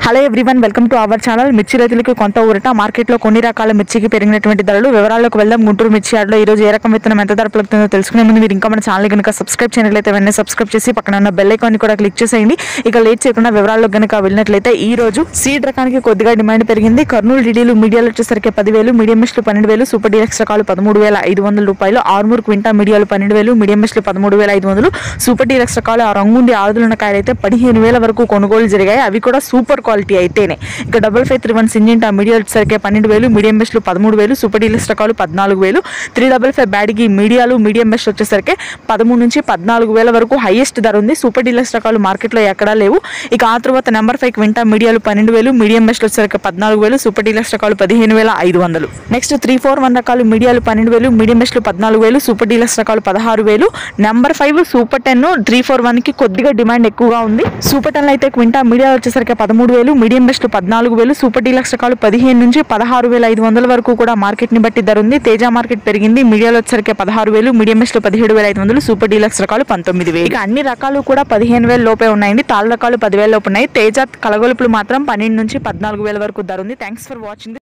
Hello everyone, welcome to our channel. మిర్చి రైతులకు కొంత ఊరట. మార్కెట్లో కొన్ని రకాల మిర్చికి పెరిగినటువంటి ధరలు వివరాల్లోకి వెళ్దాం. గుంటూరు మిర్చి యార్డ్లో ఈ రోజు ఏ రకం విత్తనం ఎంత ధర పలుకుతుందో తెలుసుకునే ముందు మీరు ఇంకా మన ఛానల్ కనుక సబ్స్క్రైబ్ చేయనట్లయితే వెంటనే సబ్స్క్రైబ్ చేసి పక్కన ఉన్న బెల్ ఐకాన్ కూడా క్లిక్ చేసేయండి. ఇక లేట్ చేయకుండా వివరాల్లో కనుక వెళ్ళినట్లయితే ఈ రోజు సీడ్ రకానికి కొద్దిగా డిమాండ్ పెరిగింది. కర్నూలు డీడీలు మీడియాలు వచ్చేసరికి 10,000, మీడియం మెష్లు 12,000, సూపర్ డీలక్స్ రకాలు 13,500 రూపాయలు, ఆర్మూర్ క్వింటా మీడియాలు 12,000, మీడియం మెష్లు 13,500, సూపర్ డీలక్స్ రకాలు ఆ రంగుండి ఆరుదులున్న కాయలు అయితే 15,000 వరకు కొనుగోలు జరిగాయి. అవి కూడా సూపర్ క్వాలిటీ అయితేనే. ఇక 5531 సింజింటా మీడియా వచ్చేసరికి 12,000, మీడియం మెష్లు 13,000, సూపర్ డీలక్స్ రకాలు 14,000, 355 బ్యాడ్గి మీడియాలు మీడియం మెష్ వచ్చేసరికి 13,000 నుంచి 14,000 వరకు హైయెస్ట్ ధర ఉంది. సూపర్ డీలక్స్ రకాలు మార్కెట్లో ఎక్కడా లేవు. ఇక ఆ తర్వాత నెంబర్ 5 క్వింటా మీడియాలు 12,000, మీడియం మెష్లు వచ్చేసరికి 14,000, సూపర్ డీలక్స్ రకాలు 15,500. నెక్స్ట్ 341 రకాలు మీడియాలు 12,000, మీడియం మెష్లు 14,000, సూపర్ డీలక్స్ రకాలు 16,000. నెంబర్ 5 సూపర్ 10 341 కి కొద్దిగా డిమాండ్ ఎక్కువగా ఉంది. సూపర్ 10 అయితే క్వింటా మీడియా వచ్చేసరికి 13,000, మీడియం మెష్లు 14,000, సూపర్ డీలక్స్ రకాలు 15 నుంచి 16,500 వరకు కూడా మార్కెట్ ని బట్టి ధర ఉంది. తేజ మార్కెట్ పెరిగింది. మీడియాలో వచ్చేసరికి 16,000, మీడియం మెష్లు 17,500, సూపర్ డీలక్స్ రకాలు 19,000. ఇక అన్ని రకాలు కూడా 15,000 లోపే ఉన్నాయండి. తాళ్ళ రకాలు 10,000 లోపు ఉన్నాయి. తేజ కలగొలుపులు మాత్రం 12 నుంచి 14,000 వరకు ధర ఉంది. Thanks for watching.